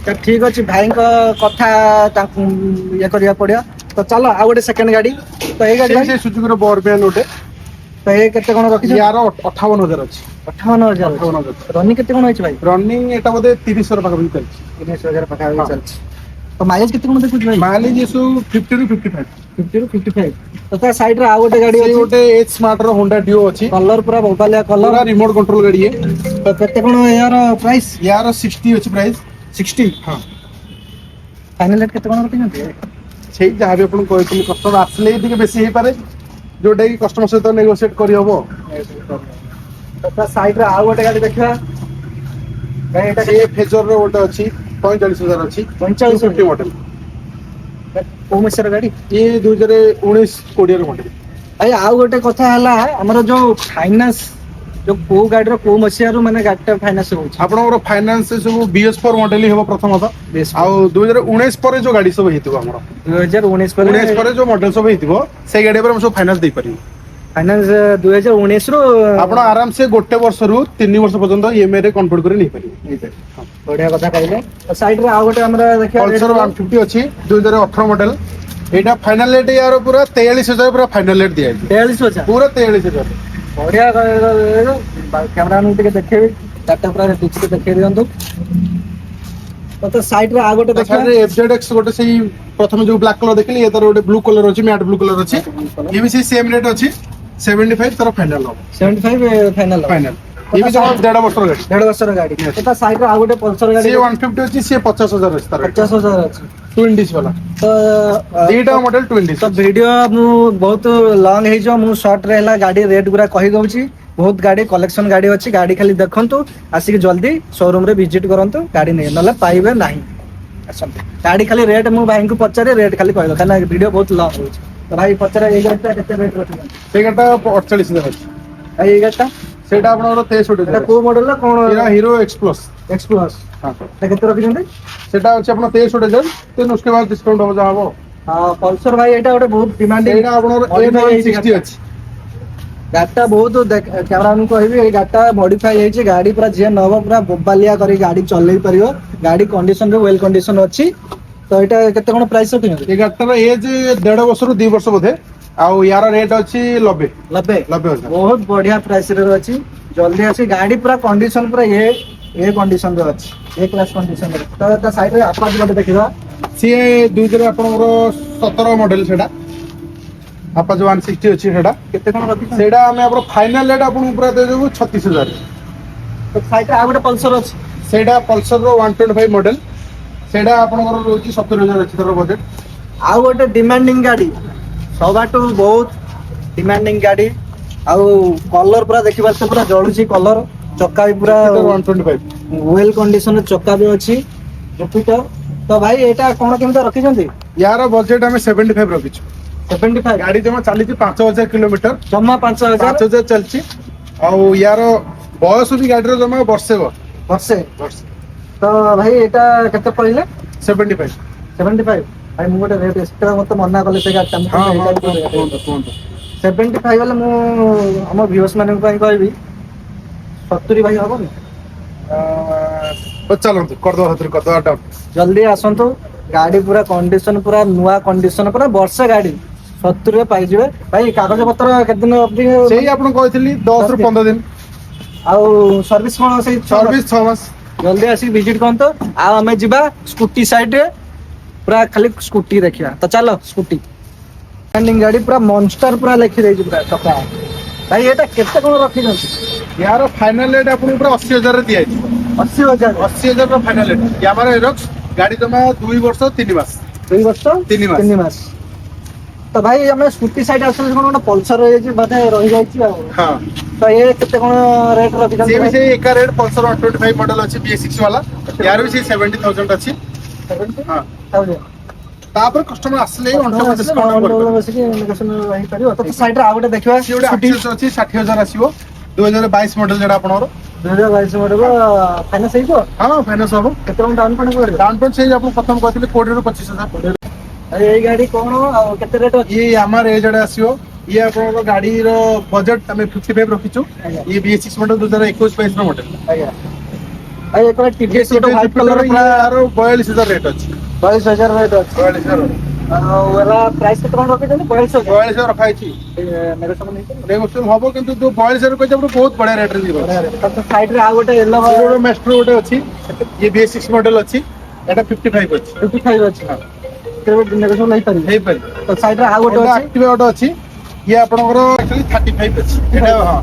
ତ ଠିକ ଅଛି ଭାଇଙ୍କ କଥା ତାଙ୍କୁ ଇଏ କରିବାକୁ ପଡିବ। ତ ଚାଲ ଆଉ ଗୋଟେ ସେକେଣ୍ଡ ଗାଡି ତ ଏଇ ଗାଡି
ସେ ସୁଜୁକିର ବରମ୍ୟାନ ଗୋଟେ
ତ ଏ କେତେ କଣ ରଖିଛନ୍ତି?
ୟାର 58,000 ଅଛି
58,000
58,000
ରନିଂ କେତେ କଣ ହେଇଛି ଭାଇ?
ରନିଂ ଏଟା ବୋଧେ 30,000 ପାଖାପାଖି ଚାଲିଛି
19,000 ପାଖାପାଖି
ହଁ।
ଚାଲିଛି। ତ ମାଇଲେଜ କେତେ କଣ ଦେଖୁଛି ଭାଇ?
ମାଇଲେଜ ଏସବୁ 50 ରୁ 55
50 ରୁ 55। ତ ତା ସାଇଡରେ ଆଉ ଗୋଟେ ଗାଡି
ସେ
ଅଛି
ଗୋଟେ ଏଚ୍ ସ୍ମାର୍ଟ ର ହୋଣ୍ଡା ଡିଓ ଅଛି
କଲର ପୁରା ବୋବାଲିଆ
ପୁରା
କଲର।
ରିମୋଟ କଣ୍ଟ୍ରୋଲ ଗାଡି ଇଏ
ତ କେତେ କଣ ଏହାର ପ୍ରାଇସ୍?
ୟାର 60 ଅଛି ପ୍ରାଇସ୍ 60 ହଁ
ଫାଇନାଲ ରେଟ୍ କେତେ କଣ ରଖିଛନ୍ତି?
ସେଇ ଯାହା ବି ଆପଣ କହିଥିଲି କଷ୍ଟମର ଆସିଲେ ହିଁ ଟିକେ ବେଶୀ ହେଇପାରେ ଯୋଉଟା କି କଷ୍ଟମର ସହିତ ନେଗୋସିଏଟ କରିହବ
ତ ତା ସାଇଡରେ ଆଉ ଗୋଟେ ଗାଡି ଦେଖିବା ଭାଇ ଏଇଟା
ସେ ଫେଜର ର ଗୋଟେ ଅଛି 45,000 ଅଛି
45,000
ମଡେଲ
କୋଉ ମସିହାର ଗାଡି?
ଇଏ 2019-20 ର ମଡେଲ
ଭାଇ ଆଉ ଗୋଟେ କଥା ହେଲା ଆମର ଯୋଉ ଫାଇନାନ୍ସ जो को गाड़ी रो को मसियारू माने गाड़ीटा फाइनान्स होଉଛି
ଆପଣଙ୍କର ଫାଇନାନ୍ସ ସବୁ BS4 ମଡେଲ ହିଁ ହେବ ପ୍ରଥମତଃ
BS4
ଆଉ 2019 ପରେ ଯୋଉ ଗାଡି ସବୁ ହେଇଥିବ ଆମର
2019 ପରେ
19 ପରେ ଯୋଉ ମଡେଲ ସବୁ ହେଇଥିବ ସେଇ ଗାଡି ଉପରେ ଆମେ ସବୁ ଫାଇନାନ୍ସ ଦେଇପାରିବୁ
फाइनान्स 2019 रो
ଆପଣ ଆରାମ ସେ ଗୋଟେ ବର୍ଷରୁ 3 ବର୍ଷ ପର୍ଯ୍ୟନ୍ତ EMI ରେ କନଭର୍ଟ କରି ନେଇ ପାରିବେ
बढ़िया କଥା କହିଲେ साइड रे आ गोटे हमरा देखिया
पल्सर 150 ଅଛି 2018 मॉडल एटा फाइनल रेट यार पूरा 43000 पूरा फाइनल रेट दिया है
43
पूरा 43000
बढ़िया कैमरा नु ଟିକେ ଦେଖେବି डाटा पूरा ठीक से ଦେଖେଇ दियंतु तो साइड रे आ गोटे देखिया
देखा FZX गोटे सेही प्रथम जो ब्लैक कलर देखली ये तार गोटे ब्लू कलर अछि मैट ब्लू कलर अछि ये भी सेम रेट अछि 75 तार फाइनल हो
75 फाइनल
फाइनल ये भी जमा 1.5 वर्ष गाड़ी
1.5 वर्षर गाड़ी तो साइड रे आ गोटे पल्सर गाड़ी
से 150 अछि से 50000 अछि तार
50000 अछि
ट्विन डिश वाला
तो
दीटा मॉडल ट्विन डिश
तो वीडियो मु बहुत लॉन्ग हे जो मु शॉर्ट रहला गाड़ी रेट गुरा कहि दउची बहुत गाड़ी कलेक्शन गाड़ी अछि गाड़ी खाली देखंतु आसी के जल्दी शोरूम रे विजिट करंतु गाड़ी नै नले पाइबे नाही असंत गाड़ी खाली रेट मु भाई को पचारे रेट खाली कहलो काना वीडियो बहुत लॉन्ग होची तो भाई पचारे ए गाड़ी केते रेट रखिबा
से गाटा 48000 अछि
भाई ए गाड़ी
सेटा आपनर 63
এটা কো মডেল না কোন
hero X plus
X plus
हां
এটা কত রকিছেন
সেটা হচ্ছে আপনার 63000 দেন उसके बाद डिस्काउंट हो जाबो
हां पल्सर भाई এটা ওটা বহুত ডিমান্ডিং
ଏଇଟା ଆପଣଙ୍କର A160 ଅଛି
गाड़ीटा बहुत कैमरा नु कहबी ए गाड़ीटा मॉडिफाई ହେଇଛି गाड़ी पूरा जे नव पूरा बोबालिया करी गाड़ी चलै परियो गाड़ी कंडीशन रे वेल कंडीशन अछि तो एटा केते कोन प्राइस रखियो
ଏ ଗାଡ଼ିଟାର ଏଜ୍ 1.5 ବର୍ଷରୁ 2 ବର୍ଷ ବୋଧେ ଆଉ ୟାର ରେଟ୍ ଅଛି 90
90 बहुत बढ़िया प्राइस रे अछि जल्दी अछि गाड़ी पूरा कंडीशन पूरा ए कंडीशन रे अछि ए क्लास कंडीशन रे तो ता साइड रे आपाज गोटे देखिबा
ସିଏ 2000 ଆପଣଙ୍କର 17 ମଡେଲ ସେଟା ଆପାଜ 160 ଅଛି ସେଟା
केते कोन रखि
ସେଟା ଆମେ ଆମର ଫାଇନାଲ ରେଟ୍ ଆପଣଙ୍କୁ ପୁରା ଦେଇ ଦେବୁ 36000
तो साइड रे आ गोटे पल्सर अछि
ସେଟା ପଲ୍ସର ର 125 ମଡେଲ ସେଟା ଆପଣଙ୍କର ରହୁଛି 70000 ଅଛି ତାର ବଜେଟ୍
ଆଉ ଗୋଟେ ଡିମାଣ୍ଡିଂ ଗାଡି ସବାଟୁ ବହୁତ ଡିମାଣ୍ଡିଂ ଗାଡି ଆଉ କଲର ପୁରା ଦେଖିପାରୁଛ ପୁରା ଜଳୁଛି କଲର ଚକା ବି ପୁରା
125
ୱେଲ କଣ୍ଡିସନ ଚକା ବି ଅଛି ଜୁପିଟର ତ ଭାଇ ଏଇଟା କଣ କେମିତି ରଖିଛନ୍ତି
ୟାର ବଜେଟ୍ ଆମେ 75 ରଖିଛୁ
75
ଗାଡି ଜମା ଚାଲିଛି 5000 କିଲୋମିଟର
ଜମା 5000
5000 ଚାଲିଛି ଆଉ ୟାର ବୟସ ବି ଗାଡିର ଜମା ବର୍ଷେ
ବର୍ଷେ
ବର୍ଷେ
ତ ଭାଇ ଏଇଟା କେତେ ପଡିଲା
75
75 ଭାଇ ମୁଁ ଗୋଟେ ରେଟ୍ ଏକ୍ସଟ୍ରା ମତେ ମନା କଲେ ସେ ଗାଡିଟା ମୁଁ
ହଁ ହଁ
କହିଲି
କୁହନ୍ତୁ
75 ହେଲେ ମୁଁ ଆମ ଭିଉଅର୍ସ ମାନଙ୍କ ପାଇଁ କହିବି 70 ଭାଇ ହବନି
ଚାଲନ୍ତୁ କରିଦବା ଡାଉନ୍
जल्दी आसंतु गाड़ी पूरा कंडीशन पूरा नुआ कंडीशन पूरा वर्षे गाड़ी 70 रे पाई जिवे भाई कागज पत्र केते दिन अबधि
ସେଇ ଆପଣ କହିଥିଲି 10 ରୁ 15 ଦିନ
आउ सर्विस कोन से
सर्विस 6 ମାସ
जल्दी आसी विजिट करंतो आ हमें जिबा स्कूटी साइड रे पूरा खाली स्कूटी देखिया तो चलो स्कूटी स्टैंडिंग गाड़ी पूरा मॉन्स्टर पूरा लिखि देई पूरा टका भाई एटा केते कोन रखि जंती
यार फाइनल रेट आपन पूरा 80000 रे दिया
80000
80000 ର फाइनल रेट यामार एरोक्स गाड़ी जमा 2 वर्ष 3 मास
2 वर्ष 3 मास तो भाई हमें स्कूटी साइड आसले कोन पल्सर रही छै बाटे रही जाई छी
हां
तो ये केते कोन रेट रखि जंती
से भी से एका रेट पल्सर 125 मॉडल अछि BS6 वाला यार भी से 70000 अछि
70
हां
1000
तापर कस्टमर आसले डिस्काउंट कर
तो साइड रे आ गोटे देखिबा
से गोटे 800 अछि 60000 आसीबो 2022 मॉडल जेडा आपनरो
2022 मॉडल फाइनान्स है को
हां फाइनान्स हो
केते कोन डाउन पेमेंट करबे
डाउन पेमेंट से आपन प्रथम कहथिले 20 ରୁ 25000
अरे ये गाड़ी कोन आ केते रेट अछि
ये हमार ए जेडा आसीबो ये आपन गाड़ी रो बजट हमें 55 रखिछु ये BS6 मॉडल 2021 22 रो मॉडल
आया अरे एक टीवीएस तो व्हाइट कलर
यार 42000 रेट अछि
22000 रेट अछि
42000
वाला प्राइस केते कोन रखि देले 22000
42000 रखा अछि
मेरे सब नहीं
नेगोशिएबल हबो किंतु जो 42000 कहै छै बहुत बढ़िया रेट रे दिबो
तो साइड रे आ गोटे येलो
हीरो मास्टर गोटे अछि ये BS6 मॉडल अछि एटा 55 अछि
55 अछि केबे नेगोशिएबल नहीं पारी
हेई पारी
तो साइड रे आ गोटे अछि
एक्टिवा गोटे अछि ये आपनकर एक्चुअली 35 अछि एटा हां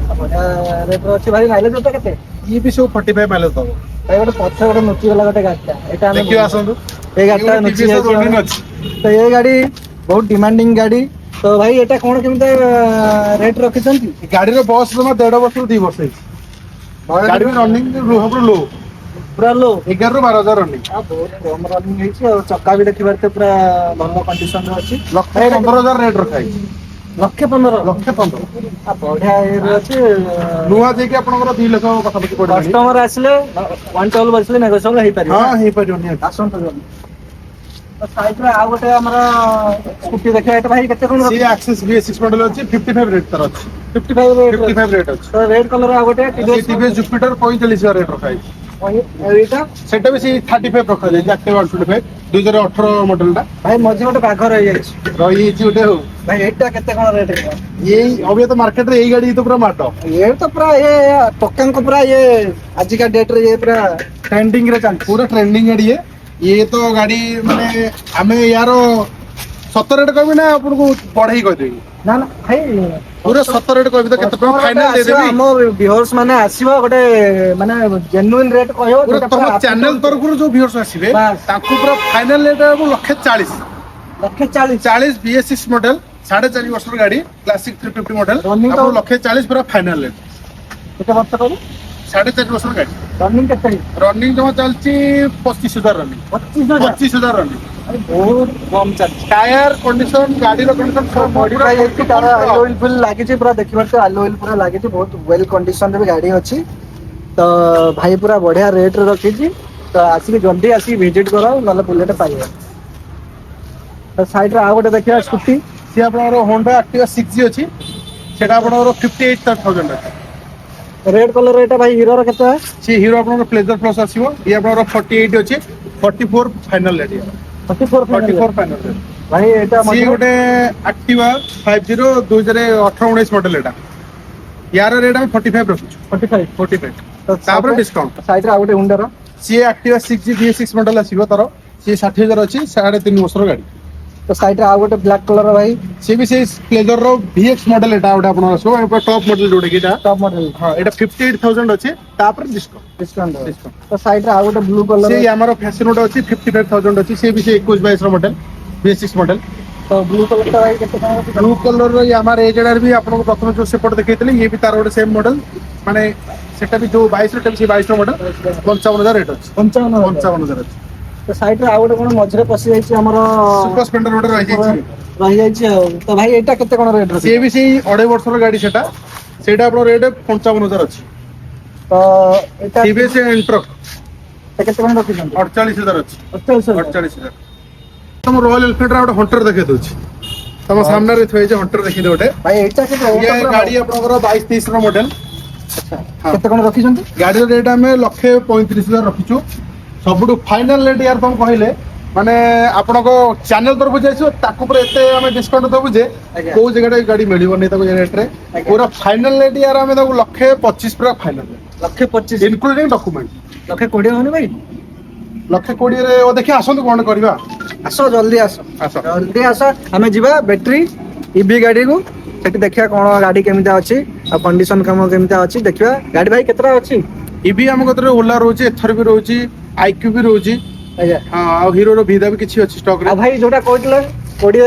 रेट अछि भाई माइलेज होता केते
ये भी सब 45 माइलेज दबो
भाई गोटे पछे गोटे नोची वाला गोटे गाड़ीटा एटा हम
देखियो आसंतु
ए गाड़ीटा नोची
रनिंग
अछि
अछि
तो ये गाड़ी बहुत डिमांडिंग गाड़ी तो भाई एटा कोन केमते रेट रखिसंती
गाड़ी रो बस जमा 1.5 वर्ष ରୁ 2 ବର୍ଷ ହେଇଛି गाड़ी में रनिंग लो
पूरा लो
11 ରୁ 12000 रनिंग
बहुत कम रनिंग ହେଇଛି ଆଉ ଚक्का भी देखि पारते पूरा ଭଲ कंडीशन रे अछि
लक्ष 15000 रेट रखा है
ଲକ୍ଷେ 15
ଲକ୍ଷେ 15
ବଢିଆ ଇଏରେ ଅଛି।
ନୂଆ ଯାଇକି ଆପଣଙ୍କର 2 ଲକ୍ଷ ପାଖାପାଖି ପଡ଼ିଲାଣି।
କଷ୍ଟମର ଆସିଲେ ୱାନ୍ ଟେବଲ ବସିଲେ ନେଗୋସିଏବଲ ହେଇପାରିବ।
ହଁ ହେଇପାରିବ ନିହାତି।
ଆସନ୍ତୁ ଜଲ୍ଦି। ସାଇଡରେ ଆଉ ଗୋଟେ ଆମର ସ୍କୁଟି ଦେଖିବା, ଏଟା ଭାଇ କେତେ କଣ
ସିଏ ଆକ୍ସେସ୍ V6 ମଡେଲ ଅଛି, 55 ରେଟ୍ ତାର ଅଛି।
55
55 ରେଟ୍ ଅଛି।
ତ ରେଡ୍ କଲର ଆଉ ଗୋଟେ
TVS ଜୁପିଟର 45 ରେଟ୍ ରଖା ହେଇଛି।
ଏଇଟା
ସେଟା ବି ସେଇ 35 ରଖାଯାଇଛି, ଆକ୍ଟିଭା 125 2018 ମଡେଲଟା
ଭାଇ ମଝି ଗୋଟେ ବାଘ ରହିଯାଇଛି।
ରହିଯାଇଛି ଗୋଟେ ଆଉ।
ଭାଇ ଏଇଟା କେତେ କଣ ରେଟ୍?
ଏଇ ଅବିକା ତ ମାର୍କେଟରେ ଏଇ ଗାଡି ତ ପୁରା ମାଡ।
ଇଏ ତ ପୁରା ଇଏ ଟୋକାଙ୍କ ପୁରା ଇଏ ଆଜିକା ଡେଟରେ ଇଏ ପୁରା ଟ୍ରେଣ୍ଡିଂ ରେ ଚାଲିଛି।
ପୁରା ଟ୍ରେଣ୍ଡିଂ ଗାଡି ଇଏ ତ ଗାଡି ମାନେ ଆମେ ୟାର ସତ ରେଟ୍ କହିବି ନା ଆପଣଙ୍କୁ ବଢେଇ କହିଦେବି?
ନା ନା ଭାଇ
ପୁରା ସତ ରେଟ୍ କହିବି ତ କେତେ ଟଙ୍କା ଫାଇନାଲ ଦେଇଦେବି।
ଆମ ଭିଉଅର୍ସ ମାନେ ଆସିବ ଗୋଟେ ମାନେ ଜେନ୍ୟୁଇନ୍ ରେଟ୍ କହିବ
ପୁରା
ଯୋଉଟା
ତମ
ପୁରା
ଚ୍ୟାନେଲ ତରଫରୁ ଯୋଉ ଭିଉଅର୍ସ ଆସିବେ
ବାସ୍।
ତାଙ୍କୁ ପୁରା ଫାଇନାଲ ରେଟ୍ ହବ 140।
ଲକ୍ଷେ 40
40 BS6 ମଡେଲ 4.5 ବର୍ଷର ଗାଡି କ୍ଲାସିକ 350 ମଡେଲ
Running ତ-
ଆପଣ 140 ପୁରା ଫାଇନାଲ ରେଟ୍।
କେତେ ବର୍ଷ କହିଲେ?
4.5 ବର୍ଷର ଗାଡି
ରନିଂ କେତେ?
ରନିଂ ଜମା ଚାଲିଛି 25,000 ରନିଂ।
25,000
25,000 ରନିଂ।
ବହୁତ କମ ଚାଲିଛି।
টায়ার কন্ডিশন গাড়ির কন্ডিশন সব
ମଡିଫାଇ ହେଇକି ତାର ଆଲୋ ହୁଇଲ୍ ଫୁଲ୍ ଲାଗିଛି, ପୁରା ଦେଖିପାରୁଥିବେ ଆଲୋ ହୁଇଲ୍ ପୁରା ଲାଗିଛି, ବହୁତ ୱେଲ୍ କଣ୍ଡିସନରେ ବି ଗାଡି ଅଛି। ତ ଭାଇ ପୁରା ବଢିଆ ରେଟ୍ ରେ ରଖିଛି, ତ ଆସିକି ଜଲ୍ଦି ଆସିକି ଭିଜିଟ୍ କର, ନହେଲେ ବୁଲେଟ୍ ପାଇବ। ତ ସାଇଡରେ ଆଉ ଗୋଟେ ଦେଖିବା ସ୍କୁଟି।
সি আপনার হোন্ডা আক্টিভা 6G ଅଛି সেটা আপনার 58,000 আছে।
ରେଡ୍ କଲର ଏଇଟା ଭାଇ ହିରୋର କେତେ?
সি হিরো আপনার প্লেজর প্লস আসিব ইয়ে আপনার 48 ଅଛି 44 ফাইনাল রেট
44
44 ফাইনাল রেট।
ଭାଇ ଏଇଟା
সি ଗୋଟେ আক্টিভা 50 2018 19 মডেল এটা ইয়ার রেট আমি 45 ରଖୁଛୁ
45
45 ତାପରେ ଡିସକାଉଣ୍ଟ।
ସାଇଡରେ ଆଉ ଗୋଟେ ହୁଣ୍ଡାର
ସିଏ ଆକ୍ଟିଭା 6G V6 ମଡେଲ ଆସିବ ତାର ସିଏ 60,000 ଅଛି 3.5 ବର୍ଷର ଗାଡି।
ତ ସାଇଡରେ ଆଉ ଗୋଟେ ବ୍ଲାକ୍ କଲର ଭାଇ
ସିଏ ବି ସେଇ ପ୍ଲେଜର ର VX ମଡେଲ ଏଟା ଗୋଟେ ଆପଣଙ୍କର ଆସିବ ଟପ୍ ମଡେଲ ଯୋଉଟା କି ଏଟା
ଟପ୍ ମଡେଲ
ହଁ ଏଟା 58,000 ଅଛି ତାପରେ ଡିସକାଉଣ୍ଟ।
ଡିସକାଉଣ୍ଟ। ତ ସାଇଡରେ ଆଉ ଗୋଟେ ବ୍ଲୁ କଲର
ସେ ଆମର ଫ୍ୟାସନ ଗୋଟେ ଅଛି 55,000 ଅଛି ସେ ବି ସେ 21 22 ର ମଡେଲ V6 ମଡେଲ।
ତ ବ୍ଲୁ କଲର ଟା ଭାଇ କେତେ ଟଙ୍କା ଅଛି?
ବ୍ଲୁ କଲର ର ଆମର ଏଜେଡାର ବି ଆପଣଙ୍କୁ ପ୍ରଥମେ ଯୋଉ ସେପଟ ଦେଖେଇଥିଲେ ଇଏ ବି ତାର ଗୋଟେ ସେମ୍ ମଡେଲ ମାନେ ସେଟା ବି ଯୋଉ 22 ର ଟା ବି ସେ 22 ର ମଡେଲ 55,000 ରେଟ୍ ଅଛି 55,000 ଅଛି।
ତ ସାଇଡରେ ଆଉ ଗୋଟେ କଣ ମଝିରେ ପଶି ଯାଇଛି ଆମର
ସୁପର ସ୍ପ୍ଲେଣ୍ଡର ଗୋଟେ ରହିଯାଇଛି।
ରହିଯାଇଛି ଆଉ। ତ ଭାଇ ଏଇଟା କେତେ କଣ ରେଟ୍
ସିଏ ବି ସେଇ 2.5 ବର୍ଷର ଗାଡି ସେଇଟା ଆପଣଙ୍କ ରେଟ୍ 55,000 ଅଛି।
ତ ଏଇଟା
TVS ଏଣ୍ଟ୍ରକ୍
କେତେ କଣ ରଖିଛନ୍ତି?
48,000 ଅଛି
48,000।
48,000। ତମ ରୟାଲ ଏନଫିଲ୍ଡ ର ଗୋଟେ ହଣ୍ଟର ଦେଖେଇ ଦଉଛି ତମ ସାମ୍ନାରେ ଥୁଆ ହେଇଛି ହଣ୍ଟର ଦେଖେଇ ଗୋଟେ
ଭାଇ ଏଇଟା କେତେ?
ଇଏ ଗାଡି ଆପଣଙ୍କର 22-23 ର ମଡେଲ।
କେତେ କଣ ରଖିଛନ୍ତି?
ଗାଡିର ରେଟ୍ ଆମେ 135,000 ରଖିଛୁ। ସବୁଠୁ ଫାଇନାଲ ରେଟ୍ ୟାର ତମ କହିଲେ ମାନେ ଆପଣଙ୍କ ଚ୍ୟାନେଲ ତରଫରୁ ଯାଇଥିବ ତାକୁ ପୁରା ଏତେ ଆମେ ଡିସକାଉଣ୍ଟ ଦବୁ ଯେ
ଆଜ୍ଞା।
କୋଉ ଜାଗାରେ ଗାଡି ମିଳିବନି ତାକୁ ରେଟ୍ ରେ
ଆଜ୍ଞା।
ପୁରା ଫାଇନାଲ ରେଟ୍ ୟାର ଆମେ ତାକୁ 125,000 ପୁରା ଫାଇନାଲ
125
ଇନକ୍ଲୁଡିଂ ଡକୁମେଣ୍ଟ
120 ହଉନି ଭାଇ?
120,000 ରେ ଦେଖି ଆସନ୍ତୁ କଣ କରିବା।
ଆସ ଜଲ୍ଦି ଆସ
ଆସ।
ଜଲ୍ଦି ଆସ ଆମେ ଯିବା ବ୍ୟାଟେରୀ ଇଭି ଗାଡିକୁ ସେଠି ଦେଖିବା କଣ ଗାଡି କେମିତା ଅଛି ଆଉ କଣ୍ଡିସନ କାମ କେମିତା ଅଛି ଦେଖିବା। ଗାଡି ଭାଇ କେତେଟା ଅଛି?
ଇଭି ଆମ କତିରେ ଓଲା ରହୁଛି ଏଥର ବି ରହୁଛି ଆଇକ୍ୟୁ ବି ରହୁଛି
ଆଜ୍ଞା।
ହଁ ଆଉ ହିରୋର ଭିଦା ବି କିଛି ଅଛି ଷ୍ଟକ୍ ରେ।
ଆଉ ଭାଇ ଯୋଉଟା କହୁଥିଲେ 20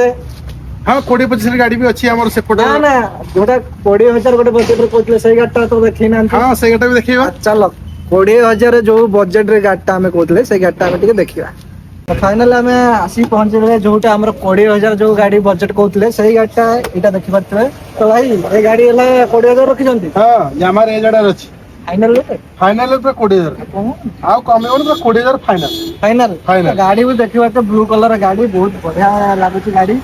ହଁ 20-25 ଗାଡି ବି ଅଛି ଆମର ସେପଟେ।
ନା ନା ଯୋଉଟା 20,000 ଗୋଟେ ବଜେଟ ରେ କହୁଥିଲେ ସେଇ ଗାଡିଟା ତ ଦେଖେଇ ନାହାନ୍ତି।
ହଁ ସେଇଟା ବି ଦେଖେଇବା।
ଚାଲ 20,000 ଯୋଉ ବଜେଟ ରେ ଗାଡିଟା ଆମେ କହୁଥିଲେ ସେଇ ଗାଡିଟା ଆମେ ଟିକେ ଦେଖିବା। ଫାଇନାଲ ଆମେ ଆସିକି ପହଞ୍ଚିଲେ ଯୋଉଟା ଆମର 20,000 ଯୋଉ ଗାଡି ବଜେଟ କହୁଥିଲେ ସେଇ ଗାଡିଟା ଏଇଟା ଦେଖିପାରୁଥିବେ। ତ ଭାଇ ଏ ଗାଡି ହେଲା 20,000 ରଖିଛନ୍ତି?
ହଁ ୟାମାର ଏଜେଡାର ଅଛି
ଫାଇନାଲ ରେଟ୍?
ଫାଇନାଲ ପୁରା 20,000 ଆଉ କମେଇବନି ପୁରା 20,000 ଫାଇନାଲ।
ଫାଇନାଲ ଗାଡି ବି ଦେଖିବାରୁଥିବେ ବ୍ଲୁ କଲର ଗାଡି ବହୁତ ବଢିଆ ଲାଗୁଛି ଗାଡି।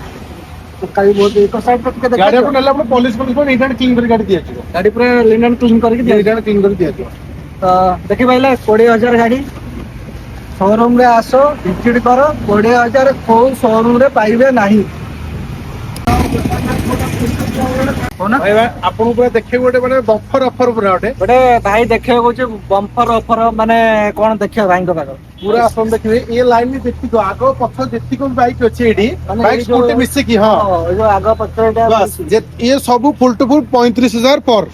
ଟୋକା ବି ବହୁତ ଏକ ସାଇଡ ଟିକେ
ଗାଡି
ଦେଖାଯିବ।
ଆପଣ ନେଲେ ଆପଣ ପଲିସ ନିଟ୍ ଆଣ୍ଡ କ୍ଲିନ୍ କରି ଗାଡି ଦିଆଯିବ।
ଗାଡି ପୁରା ଲିନ୍ ଆଣ୍ଡ କ୍ଲିନ୍ କରିକି
ନିଟ୍ ଆଣ୍ଡ କ୍ଲିନ୍ କରି ଦିଆଯିବ।
ତ ଦେଖିପାଇଲେ 20,000 ଗାଡି ଶୋରୁମ ରେ ଆସ ଭିଜିଟ୍ କର। 20,000 କୋଉ ଶୋରୁମ ରେ ପାଇବେ ନାହିଁ।
ଆପଣଙ୍କୁ ପୁରା ଦେଖିବାକୁ ଗୋଟେ ମାନେ ବଫର ଅଫର ପୁରା
ଗୋଟେ ଭାଇ ଦେଖିବାକୁ କହୁଛି ବମ୍ପର ଅଫର ମାନେ କଣ ଦେଖିବା ଭାଇଙ୍କ ପାଖ
ପୁରା ଆପଣ ଦେଖିବେ ଏ ଲାଇନ ଯେତିକି ଆଗ ପଛ ଯେତିକି ବାଇକ୍ ଅଛି ଏଠି
ମାନେ
ବାଇକ୍
ଏଇ ଯୋଉ
ସ୍କୁଟି ମିଶିକି ହଁ
ଏଇ ଯୋଉ ଆଗ ପଛ ଏଇଟା
ବାସ୍ ଇଏ ସବୁ ଫୁଲ ଟୁ ଫୁଲ 35,000 ପର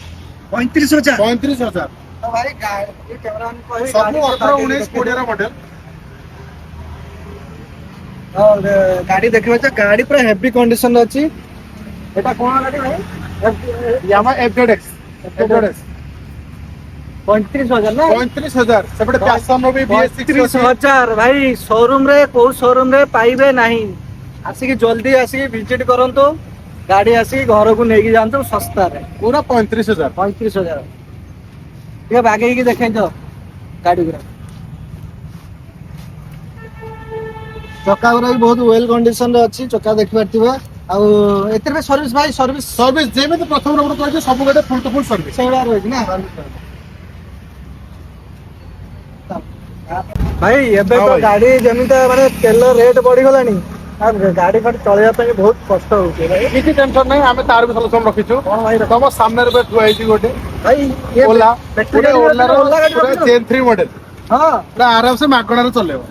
35,000।
35,000
ତ ଭାଇ ଗାଡି କ୍ୟାମେରାମ୍ୟାନ କହି
ସବୁ 18 19 20 ର ମଡେଲ।
ଗାଡି ଦେଖିବା ଗାଡି ପୁରା ହେଭି କଣ୍ଡିସନ ଅଛି। ଏଟା କଣ ଗାଡି ଭାଇ?
ୟାମା FZX
35,000 ନା?
35,000 ସେପଟେ ପ୍ୟାସନ ବି BS6 ଅଛି।
35,000 ଭାଇ ଶୋରୁମ ରେ କୋଉ ଶୋରୁମ ରେ ପାଇବେ ନାହିଁ। ଆସିକି ଜଲ୍ଦି ଆସିକି ଭିଜିଟ୍ କରନ୍ତୁ। ଗାଡି ଆସିକି ଘରକୁ ନେଇକି ଯାଆନ୍ତୁ ଶସ୍ତାରେ
ପୁରା 35,000।
35,000 ଟିକେ ବାଗେଇକି ଦେଖେଇଛ ଗାଡି ଗୁରା ଚକା ଗୁରା ବି ବହୁତ ୱେଲ୍ କଣ୍ଡିସନ ରେ ଅଛି ଚକା ଦେଖିପାରୁଥିବେ ଆଉ ଏଥିରେ ସର୍ଭିସ ଭାଇ ସର୍ଭିସ
ସର୍ଭିସ ଯେମିତି ପ୍ରଥମ ନମ୍ବର କହିଛି ସବୁ ଗୋଟେ ଫୁଲ ଟୁ ଫୁଲ ସର୍ଭିସ।
ସେଇଭଳିଆ ରହିଛି ନା ଭାଇ ଏବେ
ହଁ
ତ
ଭାଇ।
ଗାଡି ଯେମିତି ମାନେ ତେଲ ରେଟ୍ ବଢିଗଲାଣି ଆଉ ଗାଡି ଫାଡି ଚଳେଇବା ପାଇଁ ବହୁତ କଷ୍ଟ ହଉଛି ଭାଇ
କିଛି ଟେନସନ ନାହିଁ, ଆମେ ତାର ବି ସଲ୍ୟୁସନ ରଖିଛୁ।
କଣ ଭାଇ ରଖିଛ?
ତମ ସାମ୍ନାରେ ବି ଥୁଆ ହେଇଛି ଗୋଟେ
ଭାଇ ଇଏ
ଓଲା,
ବ୍ୟାଟେରୀ
ଗୋଟେ
ଗାଡି
ଓଲାର
ଓଲା ଗାଡି
ପୁରା
ରଖିଛ?
ଜେନ୍ 3 ମଡେଲ,
ହଁ
ପୁରା ଆରାମସେ ମାଗଣାରେ ଚଲେଇବ।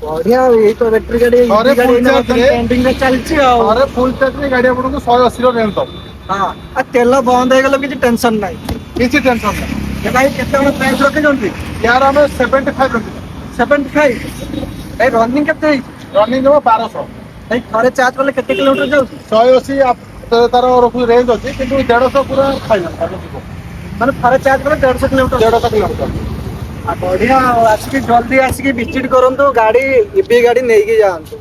ବଢିଆ ଆଉ ଏଇ ତ ବ୍ୟାଟେରୀ ଗାଡି
ଥରେ
EV ଗାଡି
full
ଏଇନା
charge ରେ
ଟ୍ରେଣ୍ଡିଂ ରେ ଚାଲିଛି ଆଉ
ଥରେ ଫୁଲ ଚାର୍ଜ ଗାଡି ଆପଣଙ୍କୁ 180 ର ରେଞ୍ଜ ଦବ।
ହଁ ଆଉ ତେଲ ବନ୍ଦ ହେଇଗଲେ କିଛି ଟେନସନ ନାହିଁ
କିଛି ଟେନସନ ନାହିଁ।
ଏ ଭାଇ କେତେ କଣ ପ୍ରାଇସ୍ ରଖିଛନ୍ତି
ୟାର ଆମେ 75 ରଖିଛୁ।
75 ଭାଇ ରନିଂ କେତେ ହେଇଛି
ରନିଂ ଦେବ 1200।
ଭାଇ ଥରେ ଚାର୍ଜ କଲେ କେତେ କିଲୋମିଟର ଯାଉଛି
180 ତାର ରଖୁ ରେଞ୍ଜ ଅଛି, କିନ୍ତୁ 150 ପୁରା ଫାଇନାଲ ଯିବ।
ମାନେ ଥରେ ଚାର୍ଜ କଲେ 150 କିଲୋମିଟର
150 କିଲୋମିଟର।
ଆଉ ବଢିଆ ଆଉ ଆସିକି ଜଲ୍ଦି ଆସିକି ଭିଜିଟ କରନ୍ତୁ ଗାଡି ଇଭି ଗାଡି ନେଇକି ଯାଆନ୍ତୁ।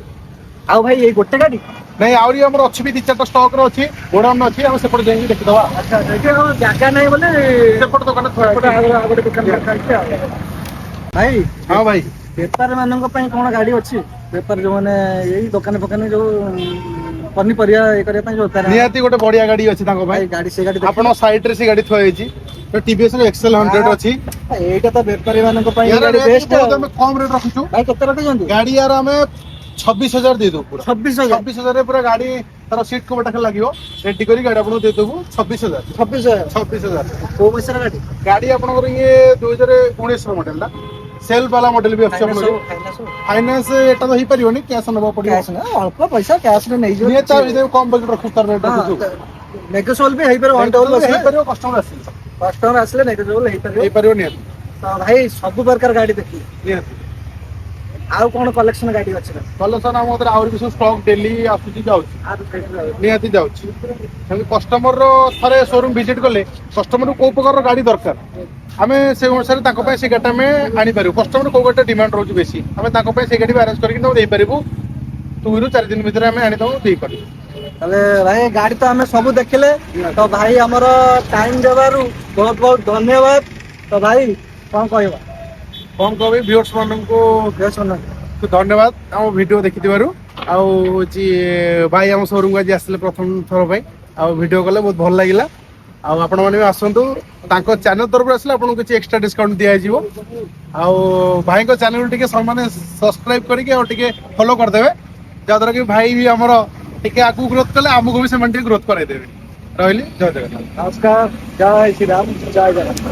ଆଉ ଭାଇ ଏଇ ଗୋଟେ ଗାଡି
ନାଇଁ ଆହୁରି ଆମର ଅଛି ବି 2-4ଟା ଷ୍ଟକ ରେ ଅଛି, ଗୋଡାଉନ ଅଛି, ଆମେ ସେପଟେ ଯାଇକି ଦେଖିଦବା।
ଆଚ୍ଛା ଏଠି ଆଉ ଜାଗା ନାହିଁ ବୋଲି
ସେପଟେ ଦୋକାନ ଥୁଆ
ଏପଟେ
ହେଇଛି।
ଆଉ ଗୋଟେ ଦୋକାନ ରଖାହେଇଛି ଆଉ ଭାଇ
ହଁ ଭାଇ,
ବେପାରୀ ମାନଙ୍କ ପାଇଁ କଣ ଗାଡି ଅଛି ବେପାର ଯୋଉମାନେ ଏଇ ଦୋକାନ ଫୋକାନ ଯୋଉ ପନିପରିବା ଇଏ କରିବା ପାଇଁ ଯୋଉ ବେପାର
ନିହାତି ଗୋଟେ ବଢିଆ ଗାଡି ଅଛି ତାଙ୍କ ପାଇଁ।
ଭାଇ ଗାଡି ସେ ଗାଡି
ଆପଣ ସାଇଡ ରେ ସେ ଗାଡି ଥୁଆ ହେଇଛି, TVS ର XL 100 ଅଛି।
ଏଇଟା ତ ବେପାରୀ ମାନଙ୍କ ପାଇଁ
ୟାର
ଗାଡି
ରେଟ୍
ବେଷ୍ଟ
ବହୁତ ଆମେ କମ ରେଟ୍ ରଖିଛୁ।
ଭାଇ କେତେ ରଖିଛନ୍ତି
ଗାଡି ୟାର ଆମେ 26,000 ଦେଇଦବୁ ପୁରା।
26,000
26,000 ରେ ପୁରା ଗାଡି ତାର ସିଟ୍ କଭର ଟା ଖାଲି ଲାଗିବ, ରେଡି କରି ଗାଡି ଆପଣଙ୍କୁ ଦେଇଦବୁ 26,000।
26,000
26,000
କୋଉ ପଇସାର ଗାଡି
ଗାଡି ଆପଣଙ୍କର ଇଏ 2019 ର ମଡେଲ ଟା, ସେଲ୍ ବାଲା ମଡେଲ ବି ଆସୁଛି ଆପଣଙ୍କୁ। ଫାଇନାନ୍ସ ଏଟା ତ ହେଇପାରିବନି, କ୍ୟାସ୍ ନେବାକୁ ପଡିବ।
କ୍ୟାସ୍ ନା ଅଳ୍ପ ପଇସା କ୍ୟାସ୍ ରେ ନେଇଯିବ
ନିହାତି ତା ଭିତରେ କମ ବଜେଟ ରଖୁଛୁ, ତାର ରେଟ୍ ରଖୁଛୁ।
ନେଗୋସିଏବଲ ବି ହେଇପାରିବ ଅନ୍ ଟେବୁଲ ବସିଲେ
ହେଇପାରିବ, କଷ୍ଟମର ଆସିଲେ
କଷ୍ଟମର ଆସିଲେ ନେଗୋସିଏବଲ ହେଇପାରିବ
ହେଇପାରିବ ନିହାତି
ତ ଭାଇ ସବୁ ପ୍ରକାର ଗାଡି ଦେଖିଲେ
ନିହାତି।
ଆଉ କଣ କଲେକ୍ସନ ଗାଡି ଅଛି ନା
କଲେକ୍ସନ ଆମ କତିରେ ଆହୁରି ବି ସବୁ ଷ୍ଟକ୍ ଡେଲି ଆସୁଛି ଯାଉଛି, ନିହାତି ଯାଉଛି। ସେମିତି କଷ୍ଟମର ଥରେ ସୋରୁମ ଭିଜିଟ କଲେ କଷ୍ଟମରକୁ କୋଉ ପ୍ରକାର ଗାଡି ଦରକାର ଆମେ ସେ ଅନୁସାରେ ତାଙ୍କ ପାଇଁ ସେ ଗାଡି ଆମେ ଆଣିପାରିବୁ। କଷ୍ଟମର କୋଉ ଗାଡିଟା ଡିମାଣ୍ଡ ରହୁଛି ବେଶୀ, ଆମେ ତାଙ୍କ ପାଇଁ ସେ ଗାଡି ବି ଆରେଞ୍ଜ କରିକି ତାକୁ ଦେଇପାରିବୁ। 2 ରୁ 4 ଦିନ ଭିତରେ ଆମେ ଆଣି ତାକୁ ଦେଇପାରିବୁ।
ତାହେଲେ ଭାଇ ଗାଡି ତ ଆମେ ସବୁ ଦେଖିଲେ, ତ ଭାଇ ଆମର ଟାଇମ ଦେବାରୁ ବହୁତ ବହୁତ ଧନ୍ୟବାଦ। ତ ଭାଇ କଣ କହିବ
କଣ କହିବି ଭିଉଅର୍ସ ମାନଙ୍କୁ ଧନ୍ୟବାଦ ଆମ ଭିଡିଓ ଦେଖିଥିବାରୁ। ଆଉ ହଉଛି ଭାଇ ଆମ ସୋରୁମକୁ ଆଜି ଆସିଥିଲେ ପ୍ରଥମ ଥର ପାଇଁ, ଆଉ ଭିଡିଓ କଲେ ବହୁତ ଭଲ ଲାଗିଲା। ଆଉ ଆପଣ ମାନେ ବି ଆସନ୍ତୁ, ତାଙ୍କ ଚ୍ୟାନେଲ ତରଫରୁ ଆସିଲେ ଆପଣଙ୍କୁ କିଛି ଏକ୍ସଟ୍ରା ଡିସକାଉଣ୍ଟ ଦିଆଯିବ। ଆଉ ଭାଇଙ୍କ ଚ୍ୟାନେଲ ଟିକେ ମାନେ ସବସ୍କ୍ରାଇବ କରିକି ଆଉ ଟିକେ ଫଲୋ କରିଦେବେ, ଯାହାଦ୍ୱାରା କି ଭାଇ ବି ଆମର ଟିକେ ଆଗକୁ ଗ୍ରୋଥ କଲେ ଆମକୁ ବି ସେମାନେ ଟିକେ ଗ୍ରୋଥ କରାଇଦେବେ। ରହିଲି, ଜୟ ଜଗନ୍ନାଥ।
ନମସ୍କାର, ଜୟ ଶ୍ରୀରାମ, ଜୟ ଜଗନ୍ନାଥ।